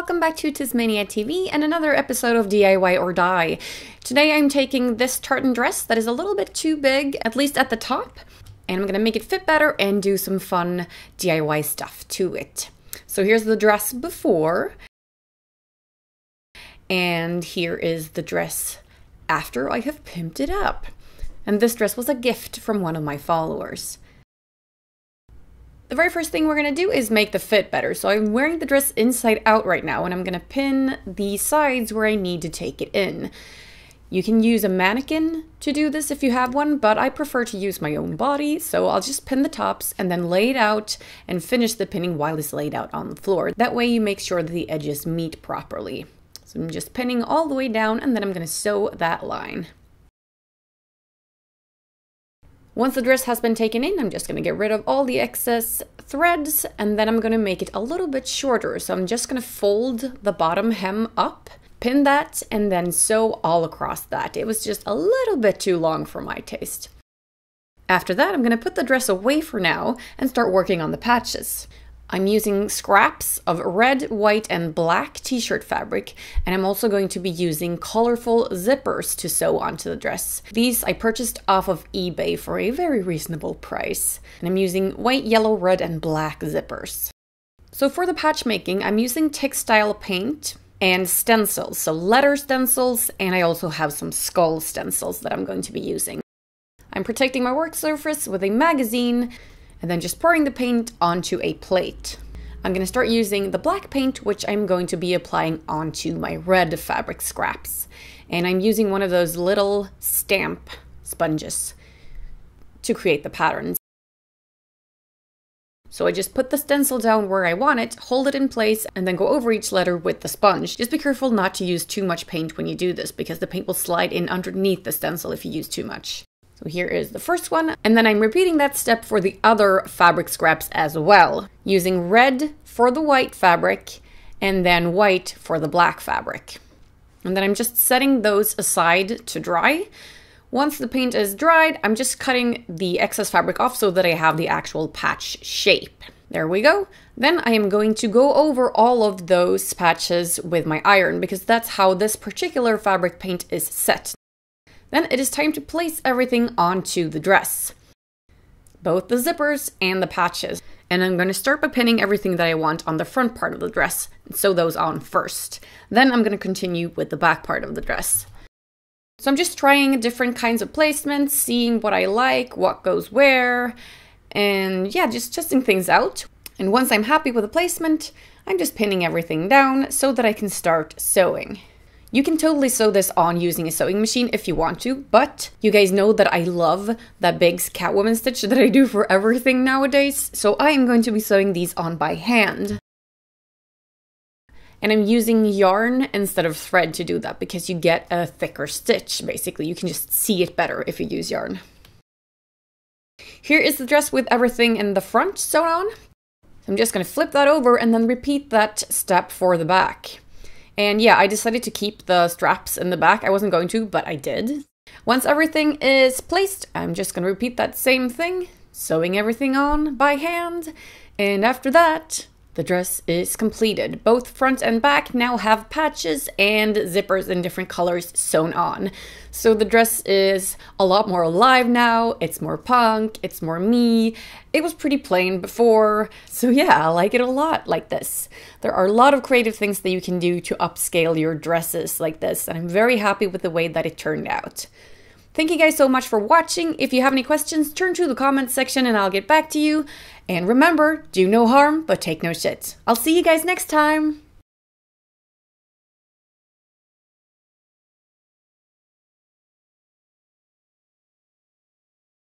welcome back to Tasmania TV and another episode of DIY or Die. Today I'm taking this tartan dress that is a little bit too big, at least at the top, and I'm going to make it fit better and do some fun DIY stuff to it. So here's the dress before, and here is the dress after I have pimped it up. And this dress was a gift from one of my followers. The very first thing we're going to do is make the fit better. So I'm wearing the dress inside out right now, and I'm going to pin the sides where I need to take it in. You can use a mannequin to do this if you have one, but I prefer to use my own body, so I'll just pin the tops and then lay it out and finish the pinning while it's laid out on the floor. That way you make sure that the edges meet properly. So I'm just pinning all the way down, and then I'm going to sew that line. Once the dress has been taken in, I'm just going to get rid of all the excess threads, and then I'm going to make it a little bit shorter. So I'm just going to fold the bottom hem up, pin that, and then sew all across that. It was just a little bit too long for my taste. After that, I'm going to put the dress away for now and start working on the patches. I'm using scraps of red, white, and black t-shirt fabric, and I'm also going to be using colorful zippers to sew onto the dress. These I purchased off of eBay for a very reasonable price, and I'm using white, yellow, red, and black zippers. So for the patch making, I'm using textile paint and stencils, so letter stencils, and I also have some skull stencils that I'm going to be using. I'm protecting my work surface with a magazine, and then just pouring the paint onto a plate. I'm going to start using the black paint, which I'm going to be applying onto my red fabric scraps. And I'm using one of those little stamp sponges to create the patterns. So I just put the stencil down where I want it, hold it in place, and then go over each letter with the sponge. Just be careful not to use too much paint when you do this, because the paint will slide in underneath the stencil if you use too much. So here is the first one, and then I'm repeating that step for the other fabric scraps as well, using red for the white fabric and then white for the black fabric. And then I'm just setting those aside to dry. Once the paint is dried, I'm just cutting the excess fabric off so that I have the actual patch shape. There we go. Then I am going to go over all of those patches with my iron, because that's how this particular fabric paint is set. Then it is time to place everything onto the dress, both the zippers and the patches. And I'm going to start by pinning everything that I want on the front part of the dress and sew those on first. Then I'm going to continue with the back part of the dress. So I'm just trying different kinds of placements, seeing what I like, what goes where, and yeah, just testing things out. And once I'm happy with the placement, I'm just pinning everything down so that I can start sewing. You can totally sew this on using a sewing machine if you want to, but you guys know that I love that big Catwoman stitch that I do for everything nowadays, so I am going to be sewing these on by hand. And I'm using yarn instead of thread to do that, because you get a thicker stitch, basically. You can just see it better if you use yarn. Here is the dress with everything in the front sewn on. I'm just going to flip that over and then repeat that step for the back. And yeah, I decided to keep the straps in the back. I wasn't going to, but I did. Once everything is placed, I'm just going to repeat that same thing, sewing everything on by hand. And after that, the dress is completed. Both front and back now have patches and zippers in different colors sewn on. So the dress is a lot more alive now. It's more punk, it's more me. It was pretty plain before. So yeah, I like it a lot like this. There are a lot of creative things that you can do to upscale your dresses like this, and I'm very happy with the way that it turned out. Thank you guys so much for watching. If you have any questions, turn to the comments section and I'll get back to you. And remember, do no harm, but take no shit. I'll see you guys next time.